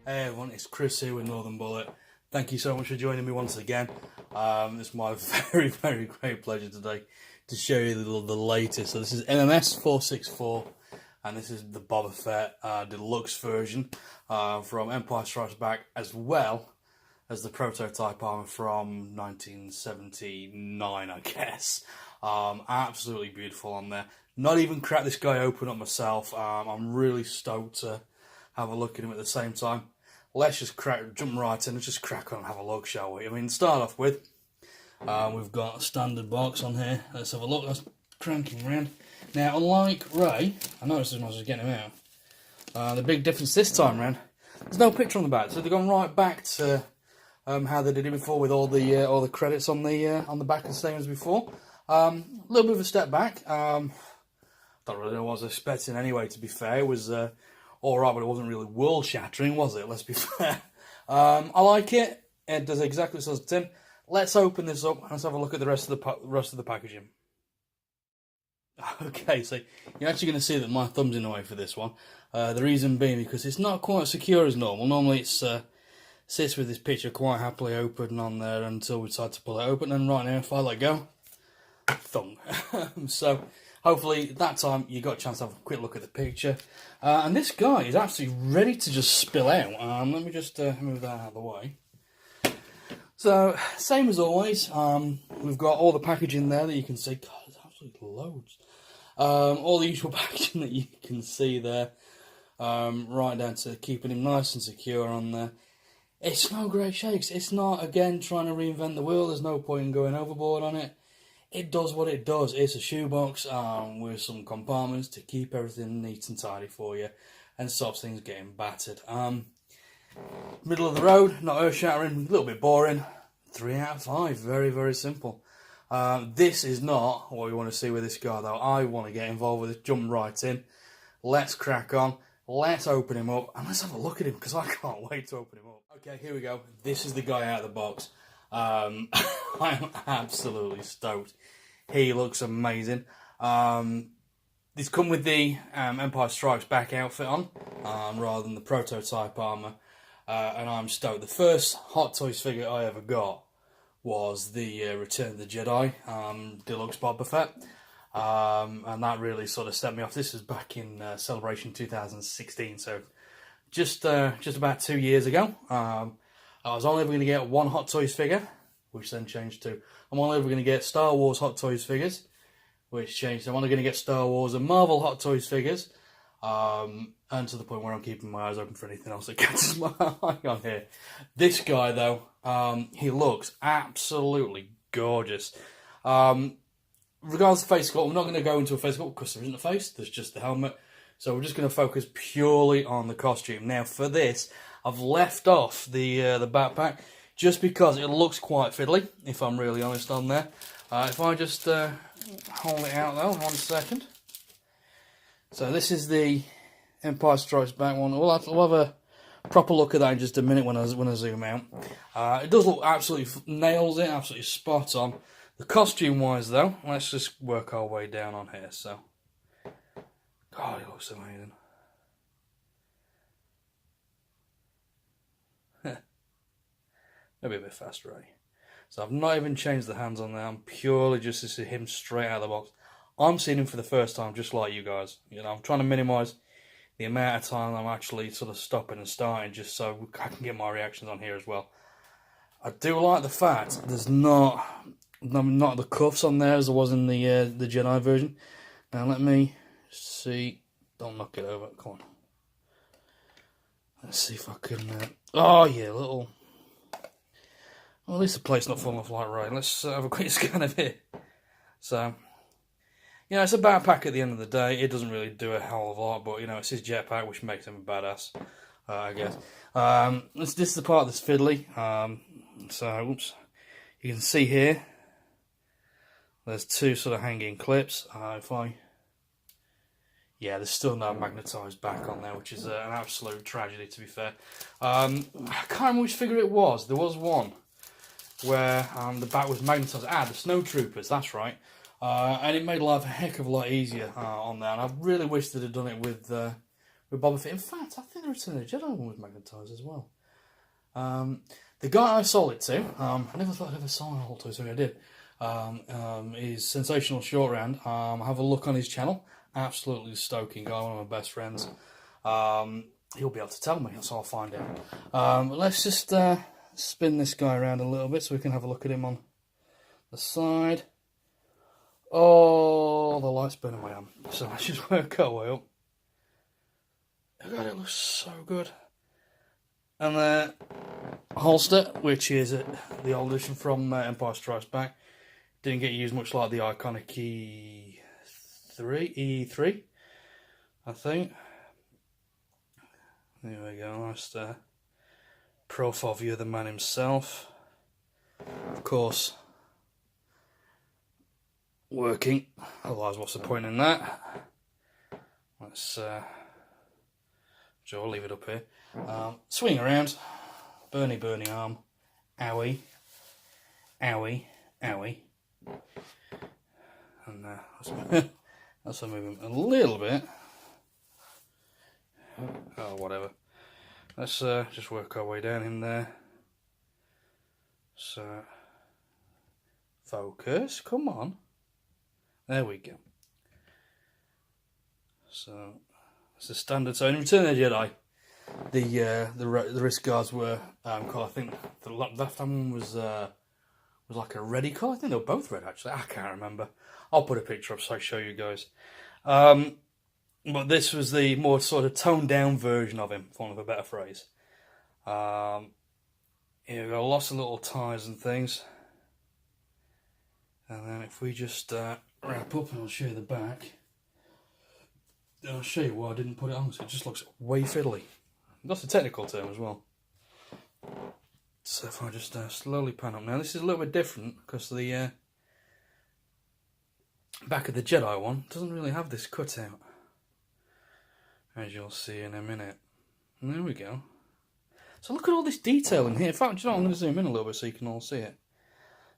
Hey everyone, it's Chris here with Northern Bullet. Thank you so much for joining me once again. It's my very great pleasure today to show you the latest. So this is MMS464 and this is the Boba Fett Deluxe version from Empire Strikes Back, as well as the prototype armor from 1979, I guess. Absolutely beautiful on there. Not even cracked this guy open up myself. I'm really stoked to have a look at him at the same time. Let's just jump right in and just crack on and have a look, shall we? I mean, start off with, we've got a standard box on here. Let's have a look. Let's crank him around. Now, unlike Ray, I noticed as much as getting him out, the big difference this time around, there's no picture on the back. So they've gone right back to how they did it before, with all the credits on the back, the same as before. A little bit of a step back. Don't really know what I was expecting anyway, to be fair. It was alright, but it wasn't really world-shattering, was it? Let's be fair. I like it. It does exactly what it says, Tim. Let's open this up and let's have a look at the rest of the packaging. Okay, so you're actually going to see that my thumb's in the way for this one. The reason being because it's not quite secure as normal. Normally it sits with this picture quite happily open on there until we decide to pull it open, and right now, if I let go, thumb. So hopefully that time you got a chance to have a quick look at the picture. And this guy is actually ready to just spill out. Let me just move that out of the way. So, same as always, we've got all the packaging there that you can see. God, there's absolutely loads. All the usual packaging that you can see there. Right down to keeping him nice and secure on there. It's no great shakes. It's not, again, trying to reinvent the wheel. There's no point in going overboard on it. It does what it does. It's a shoebox with some compartments to keep everything neat and tidy for you and stops things getting battered. Middle of the road, not earth-shattering, a little bit boring. 3 out of 5, very simple. This is not what we want to see with this guy, though. I want to get involved with it, jump right in. Let's crack on. Let's open him up and let's have a look at him, because I can't wait to open him up. Okay, here we go. This is the guy out of the box. I'm absolutely stoked. He looks amazing. He's come with the Empire Strikes Back outfit on, rather than the prototype armor, and I'm stoked. The first Hot Toys figure I ever got was the Return of the Jedi Deluxe Boba Fett, and that really sort of set me off. This was back in Celebration 2016, so just about 2 years ago. I was only ever going to get one Hot Toys figure, which then changed to, I'm only ever going to get Star Wars Hot Toys figures, which changed to, I'm only going to get Star Wars and Marvel Hot Toys figures, and to the point where I'm keeping my eyes open for anything else that catches my eye on here. This guy, though, he looks absolutely gorgeous. Regardless of face sculpt, we're not going to go into a face sculpt because there isn't a face, there's just the helmet. So we're just going to focus purely on the costume. Now, for this, I've left off the backpack just because it looks quite fiddly, if I'm really honest on there. If I just hold it out though, 1 second. So this is the Empire Strikes Back one. We'll have a proper look at that in just a minute when I zoom out. It does look absolutely, nails it, absolutely spot on. The costume wise though, let's just work our way down on here. So, God, it looks amazing. Maybe a bit faster, right? So I've not even changed the hands on there. I'm purely just to see him straight out of the box. I'm seeing him for the first time, just like you guys. You know, I'm trying to minimise the amount of time I'm actually sort of stopping and starting, just so I can get my reactions on here as well. I do like the fact there's not the cuffs on there as there was in the Jedi version. Now let me see. Don't knock it over. Come on. Let's see if I can. Oh yeah, little. Well, at least the plate's not falling off like right. Let's have a quick scan of it. So, you know, it's a backpack at the end of the day. It doesn't really do a hell of a lot, but, you know, it's his jetpack, which makes him a badass, I guess. This is the part that's fiddly. So, oops. You can see here, there's 2 sort of hanging clips. Yeah, there's still no magnetised back on there, which is an absolute tragedy, to be fair. I can't remember which figure it was. There was one where the back was magnetised. The Snow Troopers, that's right. And it made life a heck of a lot easier on there. And I really wish they'd have done it with with Boba Fett. In fact, I think the Return of the Jedi one was magnetised as well. The guy I sold it to, I never thought I'd ever sell a whole toy, so I did. Is Sensational Short Round. Have a look on his channel. Absolutely stoking guy, one of my best friends. He'll be able to tell me, so I'll find out. Let's just spin this guy around a little bit so we can have a look at him on the side. Oh, the light's burning my arm. So let's just work our way up. Oh God, it looks so good. And the holster, which is the old edition from Empire Strikes Back. Didn't get used much like the iconic E3, I think. There we go, nice profile view of the man himself. Of course, working, otherwise what's the point in that? Let's, I'll leave it up here. Swing around, burny arm, owie, owie, owie. And let's move him a little bit. Oh, whatever. Let's just work our way down in there. So, focus, come on. There we go. So, it's the standard. So in Return of the Jedi, the wrist guards were colour. I think the left hand one was like a reddy colour. I think they were both red actually. I can't remember. I'll put a picture up so I show you guys. But this was the more sort of toned down version of him, for want of a better phrase. Here we go, lots of little ties and things. And then if we just wrap up and I'll show you the back. I'll show you why I didn't put it on, so it just looks way fiddly. That's a technical term as well. So if I just slowly pan up now, this is a little bit different because the back of the Jedi one doesn't really have this cutout, as you'll see in a minute. And there we go. So look at all this detail in here. In fact, you know what? I'm going to zoom in a little bit so you can all see it.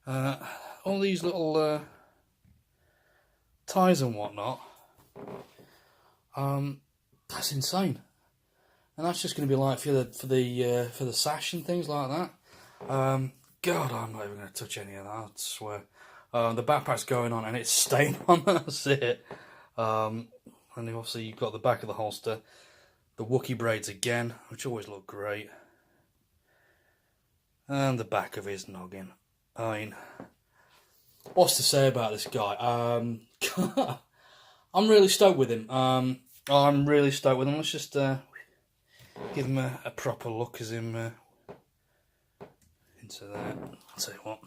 All these little ties and whatnot. That's insane. And that's just going to be like for the sash and things like that. God, I'm not even going to touch any of that, I swear. The backpack's going on and it's staying on, that's it. And obviously you've got the back of the holster, the Wookiee braids again, which always look great. And the back of his noggin. I mean, what's to say about this guy? I'm really stoked with him. I'm really stoked with him. Let's just give him a proper look as him into that. I'll tell you what.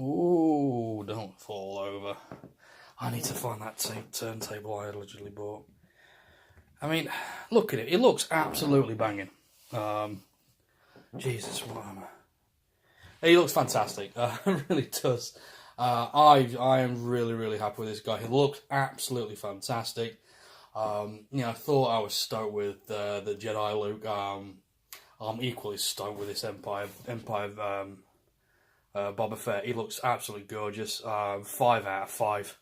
Ooh, don't fall over. I need to find that turntable I allegedly bought. I mean, look at it. It looks absolutely banging. Jesus, what am I? He looks fantastic. It really does. I am really happy with this guy. He looks absolutely fantastic. You know, I thought I was stoked with the Jedi look. I'm equally stoked with this Empire Boba Fett. He looks absolutely gorgeous. 5 out of 5.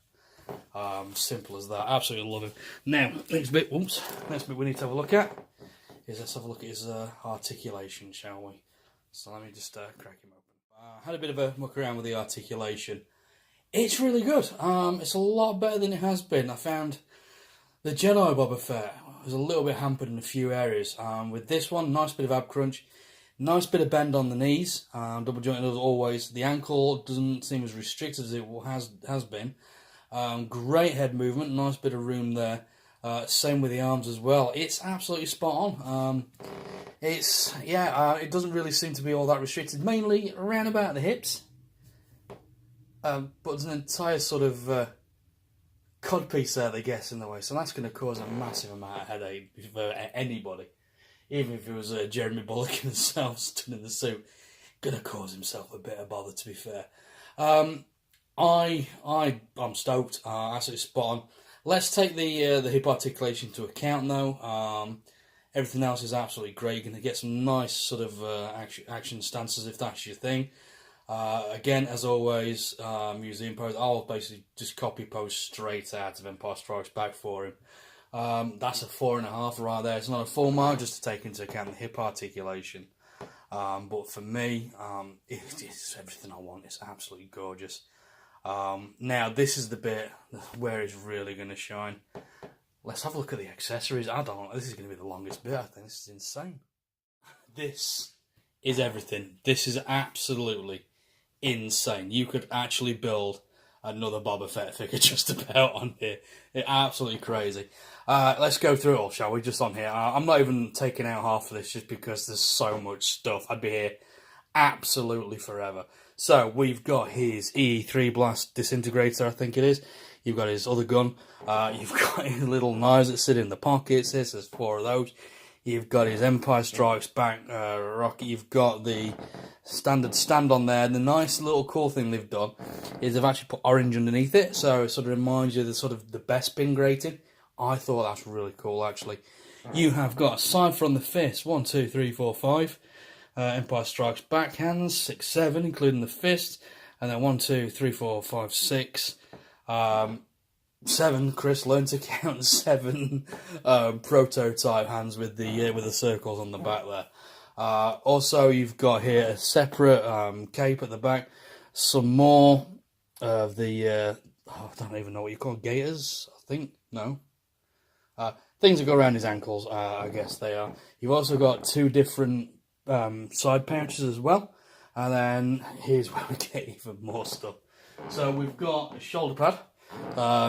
Simple as that. Absolutely love him. Now, next bit we need to have a look at is let's have a look at his articulation, shall we? So let me just crack him open. Had a bit of a muck around with the articulation. It's really good. It's a lot better than it has been. I found the Jedi Boba Fett was a little bit hampered in a few areas. With this one, nice bit of ab crunch, nice bit of bend on the knees, double jointed as always. The ankle doesn't seem as restricted as it has been. Great head movement, nice bit of room there. Same with the arms as well. It's absolutely spot on. It doesn't really seem to be all that restricted, mainly around about the hips. But there's an entire sort of codpiece there, I guess, in the way. So that's going to cause a massive amount of headache for anybody. Even if it was Jeremy Bullock himself stood in the suit, going to cause himself a bit of bother, to be fair. I'm stoked. Absolutely spot on. Let's take the hip articulation into account, though. Everything else is absolutely great. You're going to get some nice sort of action stances if that's your thing. Again, as always, museum pose. I'll basically just copy pose straight out of Empire Strikes Back for him. That's a 4.5 right there. It's not a full mark, just to take into account the hip articulation. But for me, it's everything I want. It's absolutely gorgeous. Now, this is the bit where it's really going to shine. Let's have a look at the accessories. This is going to be the longest bit, I think. This is insane. This is everything. This is absolutely insane. You could actually build another Boba Fett figure just about on here. It's absolutely crazy. Let's go through it all, shall we? Just on here. I'm not even taking out half of this just because there's so much stuff. I'd be here absolutely forever. So, we've got his E3 Blast Disintegrator, I think it is. You've got his other gun. You've got his little knives that sit in the pockets. There's 4 of those. You've got his Empire Strikes Back rocket. You've got the standard stand on there. The nice little cool thing they've done is they've actually put orange underneath it, so it sort of reminds you of the Bespin grating. I thought that's really cool, actually. You have got, aside from the fist, 1, 2, 3, 4, 5. Empire Strikes Back hands, 6, 7, including the fist, and then 1, 2, 3, 4, 5, 6. 7. Chris learned to count 7 prototype hands with the circles on the back there. Also, you've got here a separate cape at the back. Some more of the I don't even know what you call gaiters. I think no. Things that go around his ankles. I guess they are. You've also got 2 different side pouches as well. And then here's where we get even more stuff. So we've got a shoulder pad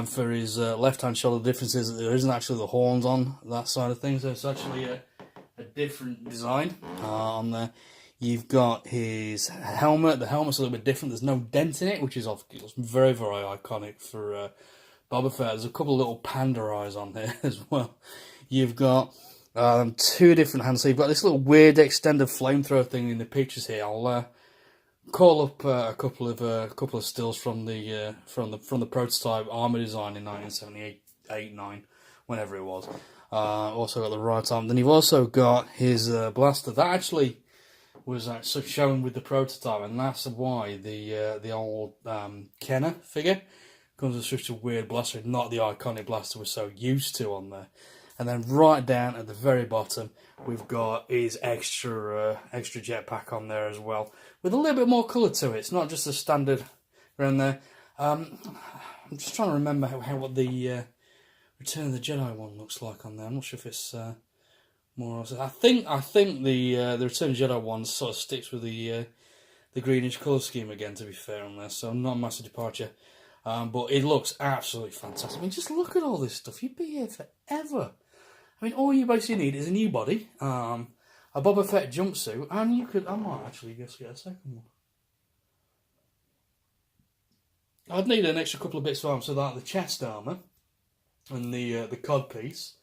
for his left-hand shoulder. The difference is that there isn't actually the horns on that side of things. So it's actually a different design on there. You've got his helmet. The helmet's a little bit different. There's no dent in it, which is very, very iconic for Boba Fett. There's a couple of little panda eyes on here as well. You've got 2 different hands. So you've got this little weird extended flamethrower thing in the pictures here. I'll call up a couple of stills from the prototype armor design in 1978, 9, whenever it was. Also got the right arm. Then you've also got his blaster. That actually was shown with the prototype, and that's why the old Kenner figure comes with such a weird blaster, not the iconic blaster we're so used to on there. And then right down at the very bottom, we've got his extra jetpack on there as well, with a little bit more colour to it. It's not just a standard around there. I'm just trying to remember what the Return of the Jedi one looks like on there. I'm not sure if it's more or less. I think the Return of the Jedi one sort of sticks with the greenish colour scheme again, to be fair on there. So not a massive departure. But it looks absolutely fantastic. I mean, just look at all this stuff. You'd be here forever. I mean, all you basically need is a new body, a Boba Fett jumpsuit, and you could. I might actually just get a second one. I'd need an extra couple of bits of armor, so like the chest armor and the cod piece,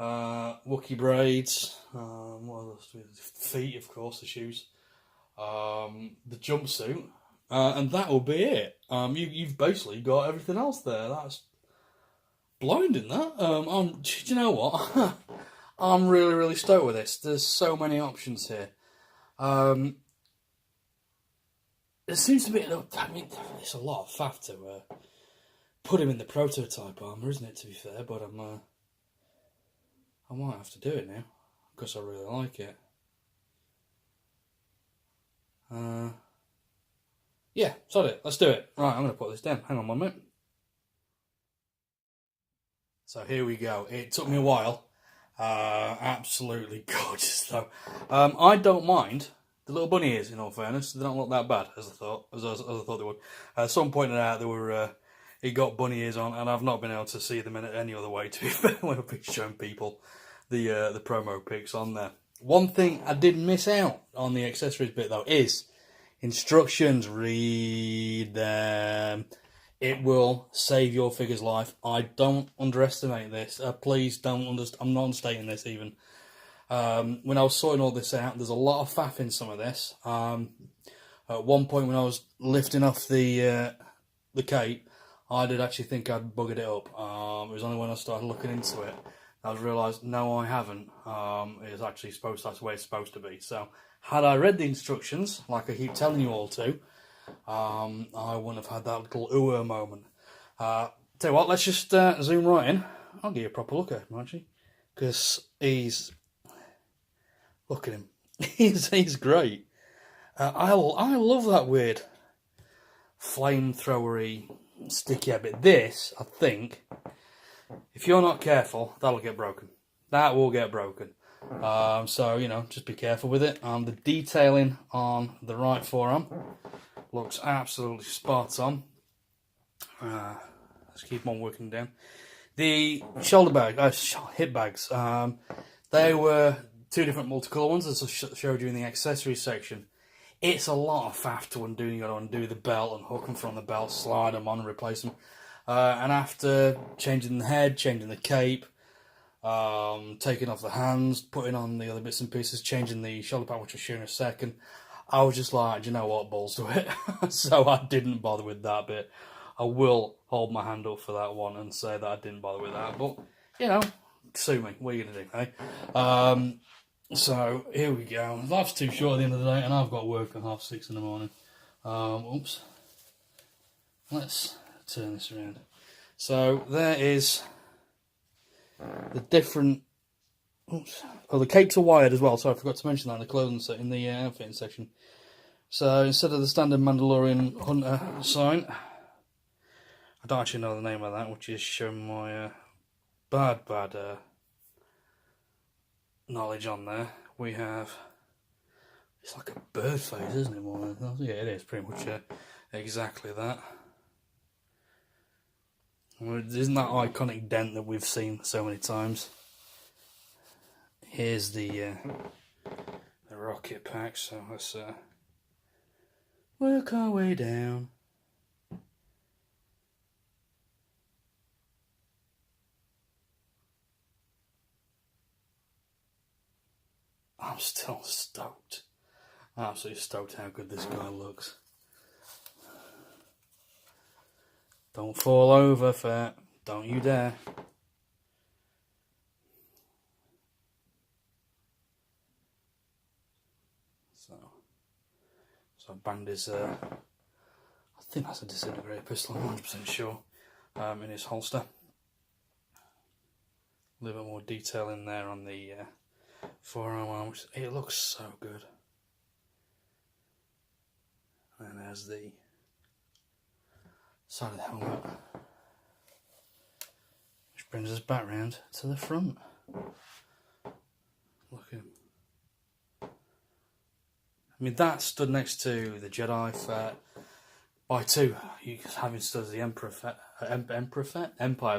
Wookiee braids, what else? Feet, of course, the shoes, the jumpsuit, and that will be it. You've basically got everything else there. That's blinding, that. Do you know what? I'm really, really stoked with this. There's so many options here. There seems to be, I mean, it's a lot of faff to put him in the prototype armor, isn't it, to be fair? But I might have to do it now, because I really like it. Yeah, sod it, let's do it. Right, I'm going to put this down. Hang on 1 minute. So here we go. It took me a while. Absolutely gorgeous, though. I don't mind the little bunny ears, in all fairness. They don't look that bad, as I thought they would. Someone pointed out it got bunny ears on, and I've not been able to see them in any other way, to be fair, when I've been showing people the promo pics on there. One thing I did miss out on the accessories bit, though, is instructions. Read them. It will save your figure's life. I don't underestimate this. Please don't I'm not understating this even. When I was sorting all this out, there's a lot of faff in some of this. At one point when I was lifting off the cape, I did actually think I'd buggered it up. It was only when I started looking into it I realised, no, I haven't. It's actually that's the way it's supposed to be. So, had I read the instructions, like I keep telling you all to, I wouldn't have had that little ooh moment. Tell you what, let's just zoom right in. I'll give you a proper look at him, actually. Because he's... Look at him. he's great. I love that weird flamethrowery sticky bit. This, I think, if you're not careful, that'll get broken. That will get broken. So, you know, just be careful with it. The detailing on the right forearm looks absolutely spot on. Let's keep on working down. The shoulder bag, hip bags, they were two different multicolour ones, as I showed you in the accessories section. It's a lot of faff to undo. You got to undo the belt and hook them from the belt, slide them on and replace them. And after changing the head, changing the cape, taking off the hands, putting on the other bits and pieces, changing the shoulder pad, which I'll show you in a second, I was just like, do you know what, balls to it. So I didn't bother with that bit. I will hold my hand up for that one and say that I didn't bother with that. But, you know, sue me. What are you going to do, eh? So, here we go. Life's too short at the end of the day, and I've got work at 6:30 in the morning. Oops. Let's turn this around. So, there is the different... Oops. Oh, the capes are wired as well. Sorry, I forgot to mention that in the clothing set, in the outfitting section. So, instead of the standard Mandalorian Hunter sign... I don't actually know the name of that, which is showing my bad knowledge on there. We have, it's like a bird face, isn't it? More than, yeah, it is pretty much exactly that. Isn't that iconic dent that we've seen so many times? Here's the rocket pack, so let's work our way down. I'm still stoked. Absolutely stoked how good this guy looks. Don't fall over, Fett. Don't you dare. So I banged his, I think that's a disintegrator pistol, I'm 100% sure, in his holster. A little bit more detail in there on the forearm arm, which it looks so good. And there's the side of the helmet, which brings us back round to the front. Look at him. I mean, that stood next to the Jedi Fett by two. You having stood as the Empire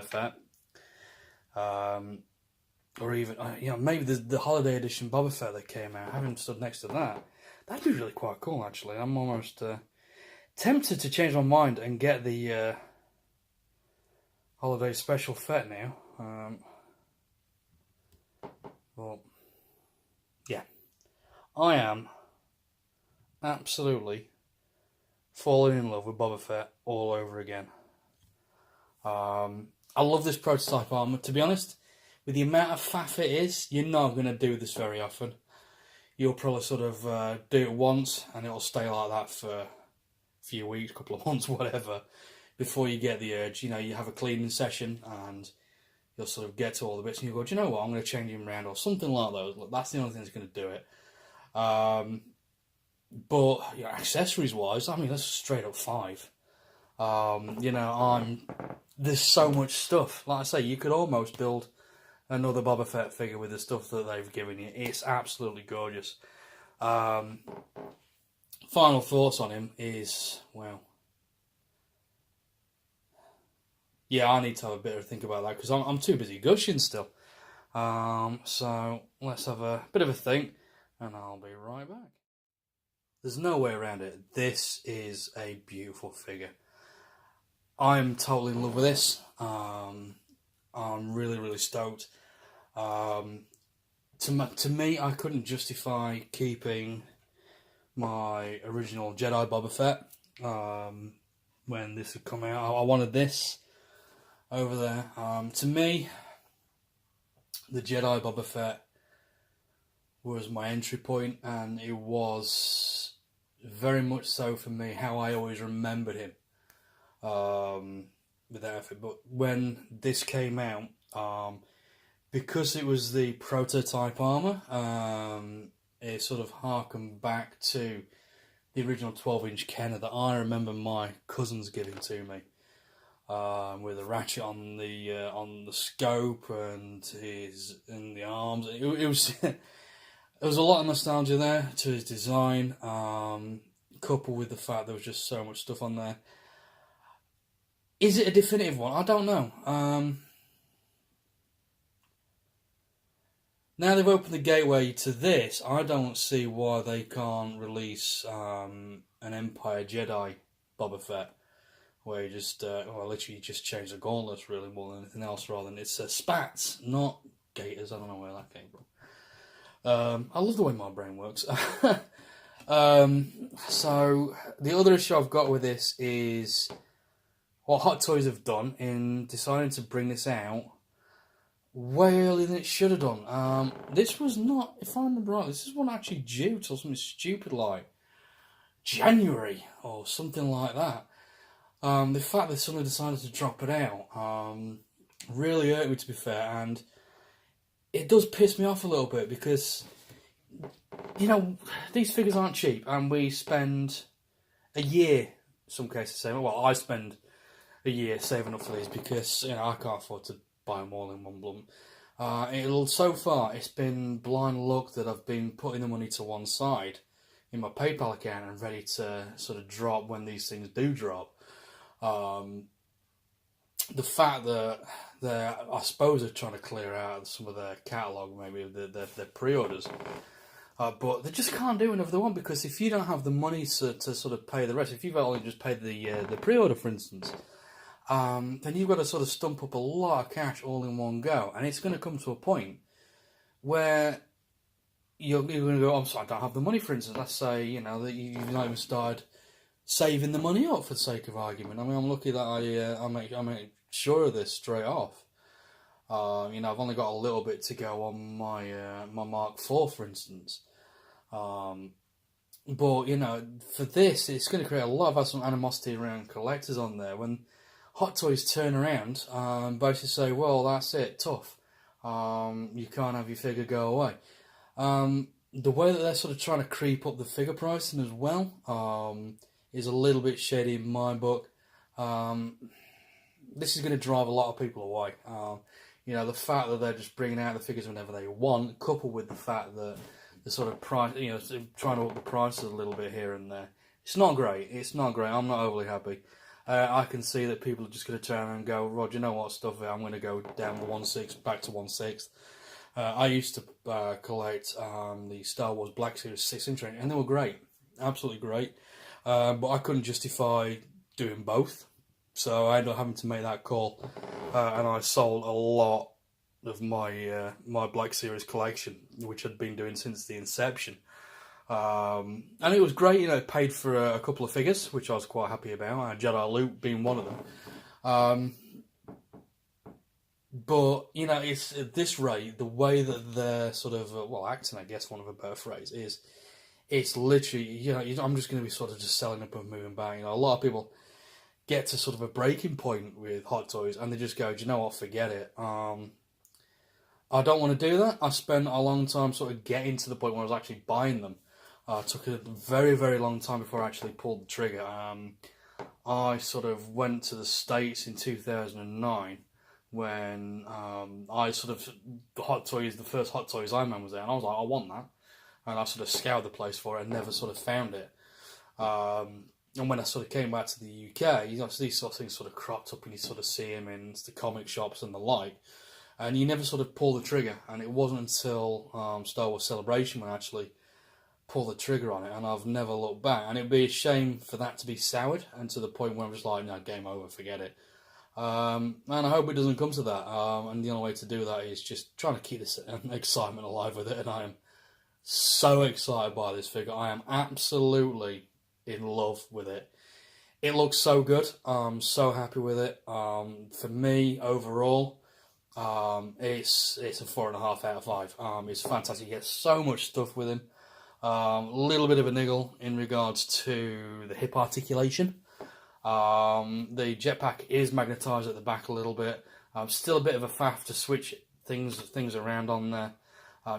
Fett, or even, you know, maybe the holiday edition Boba Fett that came out, having stood next to that, that'd be really quite cool, actually. I'm almost tempted to change my mind and get the holiday special Fett now. Well, yeah, I am absolutely falling in love with Boba Fett all over again. I love this prototype armour. To be honest, with the amount of faff it is, you're not going to do this very often. You'll probably sort of do it once and it'll stay like that for a few weeks, couple of months, whatever, before you get the urge. You know, you have a cleaning session and you'll sort of get to all the bits and you go, do you know what, I'm going to change him around or something like those. Look, that's the only thing that's going to do it. But, you know, accessories-wise, I mean, that's straight up 5. You know, there's so much stuff. Like I say, you could almost build another Boba Fett figure with the stuff that they've given you. It's absolutely gorgeous. Final thoughts on him is, well, yeah, I need to have a bit of a think about that because I'm too busy gushing still. So let's have a bit of a think and I'll be right back. There's no way around it. This is a beautiful figure. I'm totally in love with this. I'm really, really stoked. To me, I couldn't justify keeping my original Jedi Boba Fett when this had come out. I wanted this over there. To me, the Jedi Boba Fett was my entry point, and it was very much so for me how I always remembered him with that outfit. But when this came out, Because it was the prototype armour, it sort of harkened back to the original 12-inch Kenner that I remember my cousins giving to me, with a ratchet on the scope and the arms. It was there was a lot of nostalgia there to his design, coupled with the fact there was just so much stuff on there. Is it a definitive one? I don't know. Now they've opened the gateway to this, I don't see why they can't release an Empire Jedi Boba Fett, where you just, literally just change the gauntlets really more than anything else, rather than it's spats, not gators. I don't know where that came from. I love the way my brain works. So the other issue I've got with this is what Hot Toys have done in deciding to bring this out way earlier than it should have done. This was not, if I remember right, this is one actually due till something stupid like January or something like that. The fact that someone decided to drop it out really hurt me, to be fair, and it does piss me off a little bit because, you know, these figures aren't cheap, and we spend a year, in some cases, saving. Well, I spend a year saving up for these because, you know, I can't afford to buy them all in one lump. So far, it's been blind luck that I've been putting the money to one side in my PayPal account and ready to sort of drop when these things do drop. The fact that I suppose they're trying to clear out some of their catalogue, maybe their pre-orders, but they just can't do whatever they want, because if you don't have the money to sort of pay the rest, if you've only just paid the pre-order, for instance, then you've got to sort of stump up a lot of cash all in one go, and it's going to come to a point where you're going to go, I'm sorry, I don't have the money, for instance. Let's say, you know, that you've not even started saving the money up for the sake of argument. I mean, I'm lucky that I make sure of this straight off. You know, I've only got a little bit to go on my Mark IV, for instance. But, you know, for this, it's going to create a lot of animosity around collectors on there. When Hot Toys turn around and basically say, well, that's it, tough. You can't have your figure go away. The way that they're sort of trying to creep up the figure pricing as well is a little bit shady in my book. This is going to drive a lot of people away. You know, the fact that they're just bringing out the figures whenever they want, coupled with the fact that the sort of price, you know, trying to up the prices a little bit here and there. It's not great. It's not great. I'm not overly happy. I can see that people are just going to turn around and go, Rod, you know what, stuff it, I'm going to go down the 1/6 back to 1/6. I used to collect the Star Wars Black Series 6-inch, and they were great, absolutely great. But I couldn't justify doing both, so I ended up having to make that call, and I sold a lot of my my Black Series collection, which I'd been doing since the inception. And it was great, you know, it paid for a couple of figures, which I was quite happy about, Jedi Loot being one of them. But, you know, it's at this rate, the way that they're sort of, acting, I guess, one of a better phrase, is it's literally, you know, I'm just going to be sort of just selling up and moving back. You know, a lot of people get to sort of a breaking point with Hot Toys and they just go, do you know what, forget it. I don't want to do that. I spent a long time sort of getting to the point where I was actually buying them. It took a very, very long time before I actually pulled the trigger. I sort of went to the States in 2009 when I sort of, the first Hot Toys Iron Man was there, and I was like, I want that. And I sort of scoured the place for it and never sort of found it. And when I sort of came back to the UK, you know, these sort of things sort of cropped up and you sort of see them in the comic shops and the like. And you never sort of pull the trigger. And it wasn't until Star Wars Celebration when I actually pulled the trigger on it. And I've never looked back. And it'd be a shame for that to be soured and to the point where I'm just like, no, game over, forget it. And I hope it doesn't come to that. And the only way to do that is just trying to keep this excitement alive with it. And I am so excited by this figure. I am absolutely in love with it. It looks so good. I'm so happy with it. For me, overall, it's a 4.5 out of 5. It's fantastic. You get so much stuff with him. A little bit of a niggle in regards to the hip articulation. The jetpack is magnetised at the back a little bit. Still a bit of a faff to switch things around on there.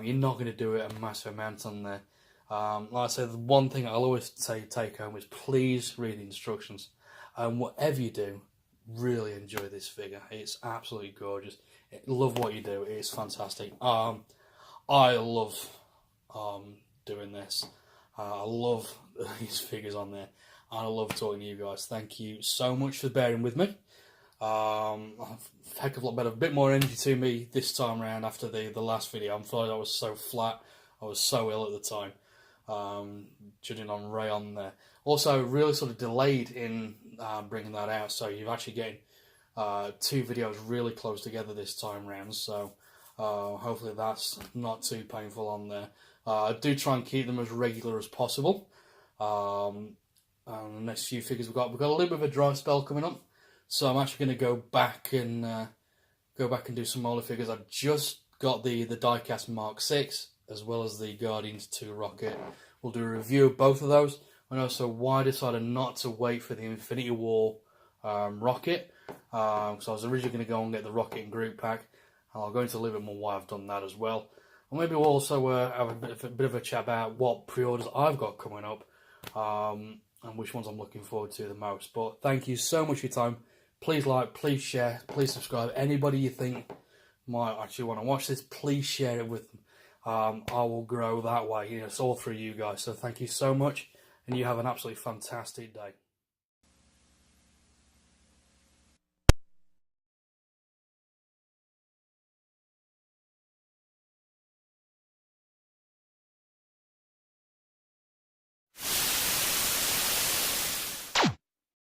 You're not going to do it a massive amount on there. Like I said, the one thing I'll always say take home is please read the instructions. And whatever you do, really enjoy this figure. It's absolutely gorgeous. Love what you do. It's fantastic. I love doing this. I love these figures on there. And I love talking to you guys. Thank you so much for bearing with me. A heck of a lot better, a bit more energy to me this time around after the last video. I'm sorry I was so flat. I was so ill at the time. Judging on Ray on there. Also, really sort of delayed in bringing that out, so you're actually getting 2 videos really close together this time round, so hopefully that's not too painful on there. I do try and keep them as regular as possible. The next few figures we've got a little bit of a dry spell coming up, so I'm actually going to go back and do some older figures. I've just got the diecast Mark 6 as well as the Guardians 2 rocket. We'll do a review of both of those, and also why I decided not to wait for the Infinity War rocket. So I was originally going to go and get the rocket and group pack, and I'll go into a little bit more why I've done that as well. And maybe we'll also have a bit of a chat about what pre-orders I've got coming up, and which ones I'm looking forward to the most. But thank you so much for your time. Please like, please share, please subscribe. Anybody you think might actually want to watch this, please share it with them. I will grow that way. It's all through you guys. So thank you so much, and you have an absolutely fantastic day.